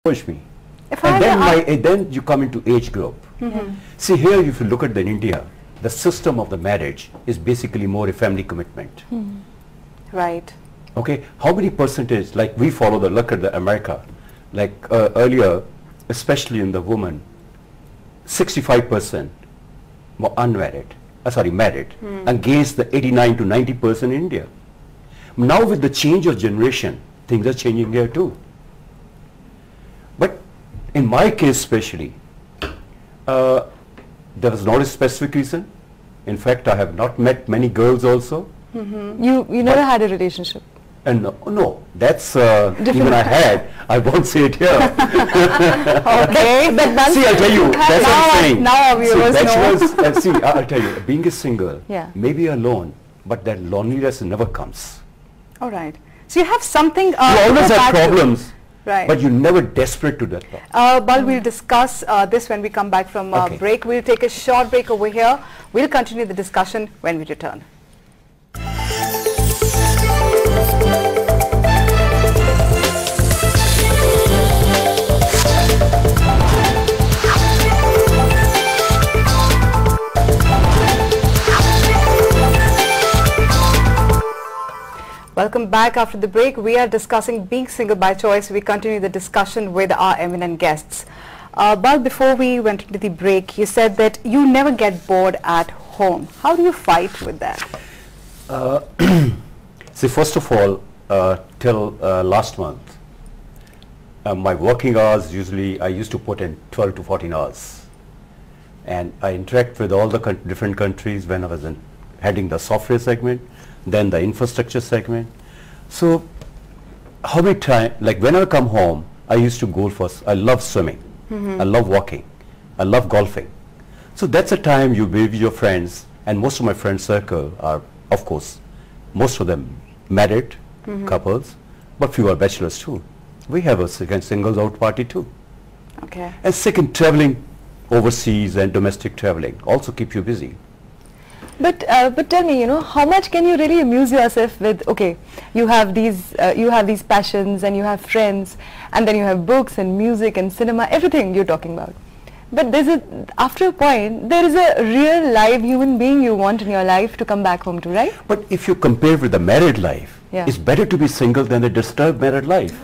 push me. And then you come into age group. See here, if you look at in India, the system of the marriage is basically more a family commitment. Right. Okay, how many percentage, like we follow the, look at the America, like earlier, especially in the woman, 65% were unmarried, married, against the 89 to 90% in India. Now with the change of generation, things are changing here too. But in my case especially, there was not a specific reason. In fact, I have not met many girls also. You never had a relationship? And no, that's even I had. I won't say it here. Okay, but see, I'll tell you. That's what I'm saying. Now our viewers know. See, I'll tell you. Being a single, yeah, maybe alone, but that loneliness never comes. All right. So you have something. You always have problems. Right. But you're never desperate to that problem. But we'll discuss this when we come back from break. We'll take a short break over here. We'll continue the discussion when we return. Welcome back after the break. We are discussing being single by choice. We continue the discussion with our eminent guests. But before we went into the break, you said that you never get bored at home. How do you fight with that? See, first of all, till last month, my working hours usually I used to put in 12 to 14 hours. And I interact with all the different countries when I was heading the software segment, then the infrastructure segment. So how many times, like when I come home, I used to go first. I love swimming. I love walking. I love golfing. So that's a time you be with your friends, and most of my friend circle are, of course, most of them married couples, but few are bachelors too. We have a second singles out party too. Okay. And second, traveling overseas and domestic traveling also keep you busy. But tell me, how much can you really amuse yourself with? Okay, you have these passions, and you have friends, and then you have books and music and cinema, everything you're talking about. But after a point, there is a real live human being you want in your life to come back home to, right? But if you compare with the married life, it's better to be single than a disturbed married life.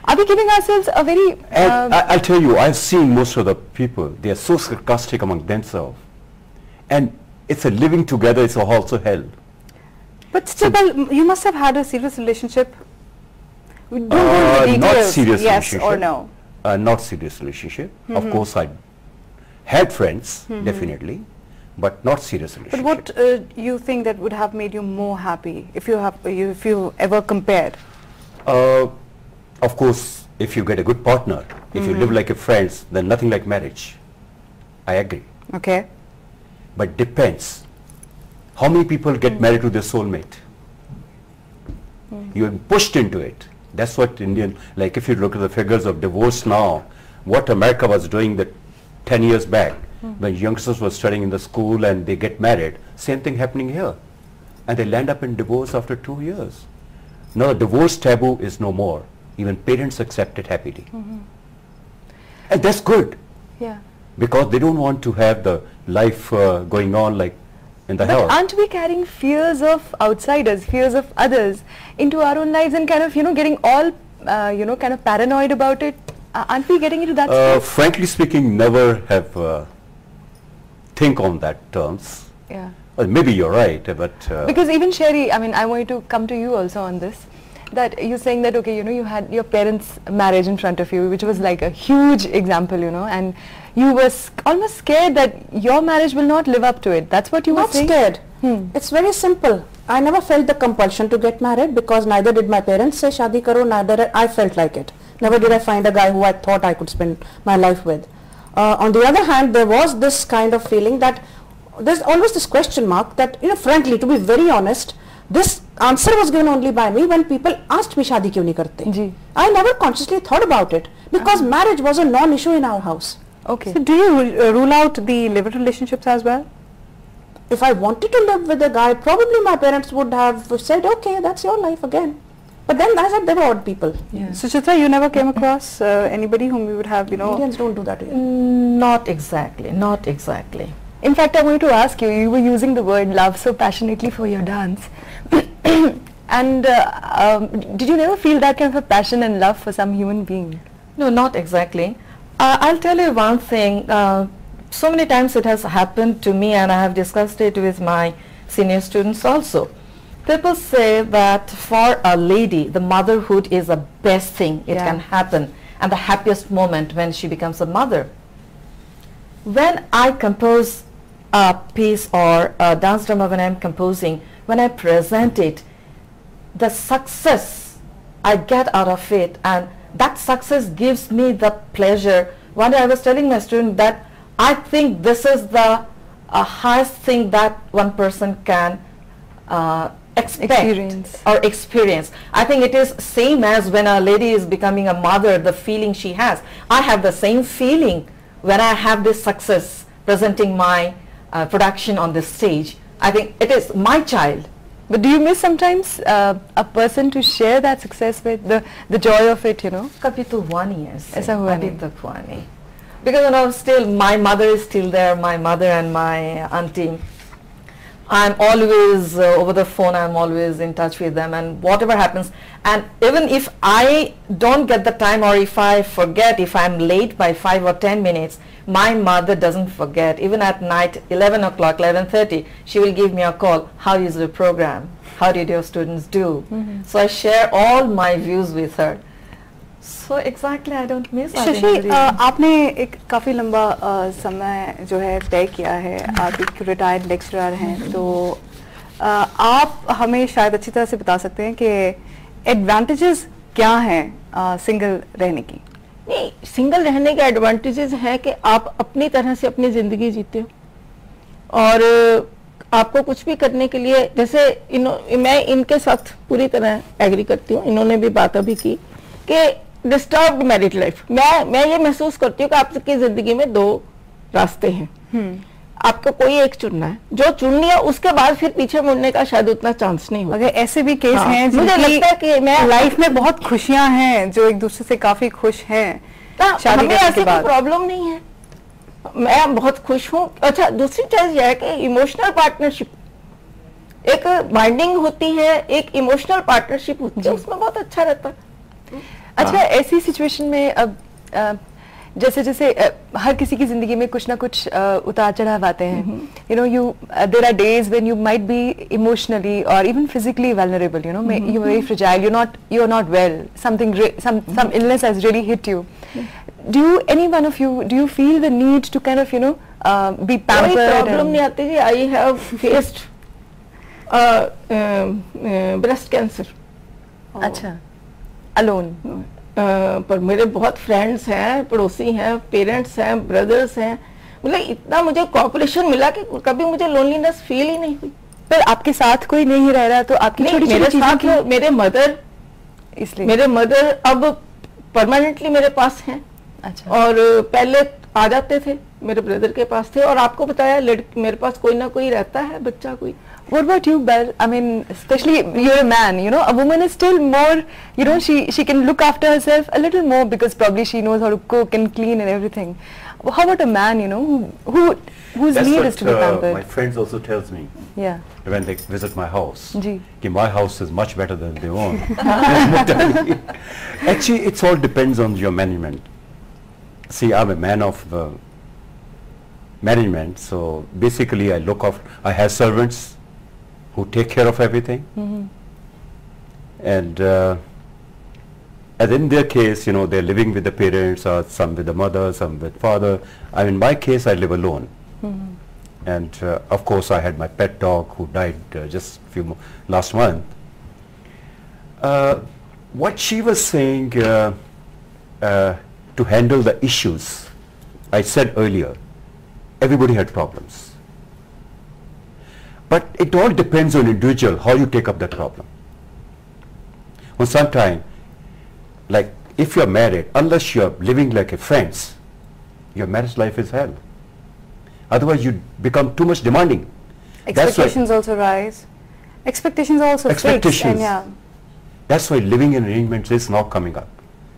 Are we giving ourselves a very... I'll tell you, I've seen most of the people, they are so sarcastic among themselves. And it's a living together, it's also hell. But still, you must have had a serious relationship. Not serious yes relationship. Or no? Not serious relationship. Of course, I had friends, definitely, but not serious relationship. But what you think that would have made you more happy if you ever compared? Of course, if you get a good partner, if you live like a friends, then nothing like marriage. I agree. Okay. But depends. How many people get married to their soulmate? You are pushed into it. That's what Indian, like if you look at the figures of divorce now, what America was doing 10 years back, when youngsters were studying in the school and they get married, same thing happening here. And they land up in divorce after 2 years. Now divorce taboo is no more. Even parents accept it happily. And that's good. Yeah. Because they don't want to have the life going on like in the house. But aren't we carrying fears of outsiders, fears of others into our own lives and kind of, getting all, kind of paranoid about it? Aren't we getting into that stage? Frankly speaking, never have think on that terms. Yeah. Well, maybe you're right, but... because even Sherry, I mean, I want to come to you also on this. That you're saying that, okay, you had your parents' marriage in front of you, which was like a huge example, and you were almost scared that your marriage will not live up to it. That's what you were saying? Not scared. It's very simple. I never felt the compulsion to get married because neither did my parents say shadi karo, neither I felt like it. Never did I find a guy who I thought I could spend my life with. On the other hand, there was this kind of feeling that there's always this question mark that, frankly, to be very honest, this answer was given only by me when people asked me shadi kyun nahi karte. I never consciously thought about it because marriage was a non-issue in our house. Okay. So do you rule out the live-in relationships as well? If I wanted to live with a guy, probably my parents would have said, okay, that's your life again. But then I said they were odd people. Yeah. So Chitra, you never came across anybody whom you would have, you know? Indians don't do that here. Not exactly, not exactly. In fact, I wanted to ask you, you were using the word love so passionately for your dance. And did you never feel that kind of a passion and love for some human being? No, not exactly. I'll tell you one thing. So many times it has happened to me, and I have discussed it with my senior students also. People say that for a lady, the motherhood is the best thing it can happen, and the happiest moment when she becomes a mother. When I compose a piece or a dance drama, when I'm composing, when I present it, the success I get out of it, and that success gives me the pleasure. One day I was telling my student that I think this is the highest thing that one person can experience. I think it is same as when a lady is becoming a mother, the feeling she has. I have the same feeling when I have this success presenting my production on this stage. I think it is my child. But do you miss sometimes a person to share that success with, the joy of it, you know? कभी तो हुआ नहीं है ऐसे, ऐसा हुआ अभी नहीं। तक हुआ नहीं. Because you know, still my mother is still there, my mother and my auntie. I'm always over the phone, I'm always in touch with them, and whatever happens, and even if I don't get the time, or if I forget, if I'm late by 5 or 10 minutes, my mother doesn't forget. Even at night, 11 o'clock, 11:30, she will give me a call. How is the program? How did your students do? So I share all my views with her. So exactly, I don't miss. Shashi, आपने एक काफ़ी लंबा समय जो है तय किया है, आप एक रिटायर्ड लेक्चरर हैं, तो आप हमें शायद अच्छी तरह से बता सकते हैं कि एडवांटेजेस क्या हैं सिंगल रहने की? नहीं, सिंगल रहने के एडवांटेजेस है कि आप अपनी तरह से अपनी ज़िंदगी जीते हो, और आपको कुछ भी करने के लिए, जैसे मैं इनके साथ पूरी तरह एग्री करती हूँ, इन्होंने भी बात अभी की कि डिस्टर्ब्ड मैरिड लाइफ, मैं ये महसूस करती हूँ कि आपकी ज़िंदगी में दो रास्ते हैं, आपको कोई एक चुनना है, जो चुन लिया उसके बाद फिर पीछे मुड़ने का शायद उतना चांस नहीं होगा। मगर ऐसे भी केस हैं मुझे लगता है कि मैं लाइफ में बहुत खुशियां हैं, जो एक दूसरे से काफी खुश हैं, शादी हमें करने ऐसे के कोई बाद। प्रॉब्लम नहीं है, मैं बहुत खुश हूँ। अच्छा, दूसरी चीज यह है कि इमोशनल पार्टनरशिप, एक बाइंडिंग होती है, एक इमोशनल पार्टनरशिप होती है, उसमें बहुत अच्छा रहता है। अच्छा, ऐसी सिचुएशन में अब जैसे जैसे हर किसी की जिंदगी में कुछ ना कुछ उतार चढ़ाव आते हैं, you know, there are days when you might be emotionally or even physically vulnerable, you know, you're very fragile, you're not well, some illness has really hit you. Do any one of you, do you feel the need to kind of, you know, be pampered? कोई problem नहीं आती जी। I have faced breast cancer. अच्छा, alone? पर मेरे बहुत friends हैं, पड़ोसी हैं, पेरेंट्स हैं, ब्रदर्स हैं, मतलब इतना मुझे कॉपरेशन मिला कि कभी मुझे लोनलीनेस फील ही नहीं हुई। पर आपके साथ कोई नहीं रह रहा, तो आपकी छोटी मेरे छोटी साथ मेरे मदर, इसलिए मेरे मदर अब परमानेंटली मेरे पास हैं। अच्छा, और पहले आ जाते थे, मेरे ब्रदर के पास थे, और आपको बताया मेरे पास कोई ना कोई रहता है, बच्चा कोई। What about you, Belle? I mean, especially you're a man, you know, a woman is still more, you know, she can look after herself a little more because probably she knows how to cook and clean and everything. How about a man, you know, whose That's need what is to be pampered? my friends also tells me Yeah. when they visit my house. Ji. कि my house is much better than their own. Actually, it all depends on your management. See, I'm a man of management, so basically I look after, I have servants who take care of everything. And as in their case, you know, they're living with the parents, or some with the mother, some with father. I mean, in my case, I live alone. And of course, I had my pet dog who died just last month. What she was saying to handle the issues, I said earlier, everybody had problems. But it all depends on individual, how you take up that problem. Well, sometimes, like if you're married, unless you're living like a friends, your marriage life is hell. Otherwise, you become too much demanding. Expectations also rise. Expectations are also fixed. Expectations. And yeah. That's why living in arrangements is now coming up.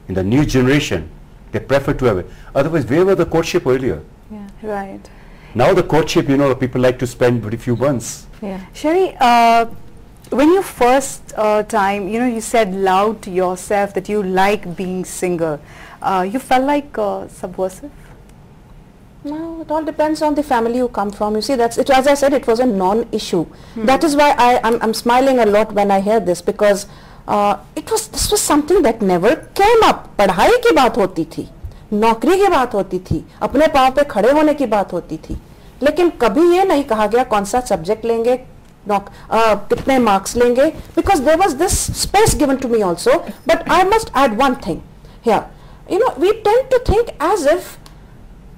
In the new generation, they prefer to have it. Otherwise, where was the courtship earlier? Yeah. Right. Now the courtship, you know, people like to spend very few months. Yeah. Sherry, when you first time, you know, you said loud to yourself that you like being single. You felt like subversive? No, it all depends on the family you come from. You see, that's it. As I said, it was a non-issue. That is why I'm smiling a lot when I hear this, because this was something that never came up. पढ़ाई की बात होती थी, नौकरी की बात होती थी, अपने पाँव पे खड़े होने की बात होती थी, लेकिन कभी ये नहीं कहा गया कौन सा सब्जेक्ट लेंगे, कितने मार्क्स लेंगे, because there was this space given to me also. But I must add one thing here. You know, we tend to think as if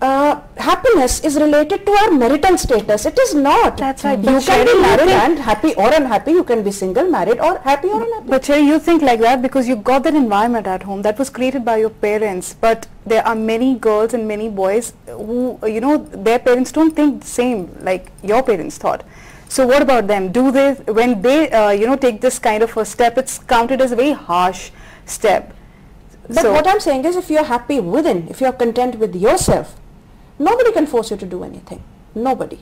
happiness is related to our marital status. It is not. That's right. You can be married and happy or unhappy. You can be single, married or happy or unhappy. But Sherry, you think like that because you got that environment at home that was created by your parents. But there are many girls and many boys who, you know, their parents don't think the same like your parents thought. So what about them? Do they, when they, you know, take this kind of a step, it's counted as a very harsh step. But So what I'm saying is, if you're happy within, if you're content with yourself, nobody can force you to do anything. Nobody.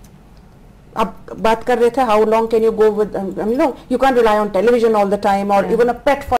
अब बात कर रहे थे, how long can you go with, you know, you can't rely on television all the time or even a pet for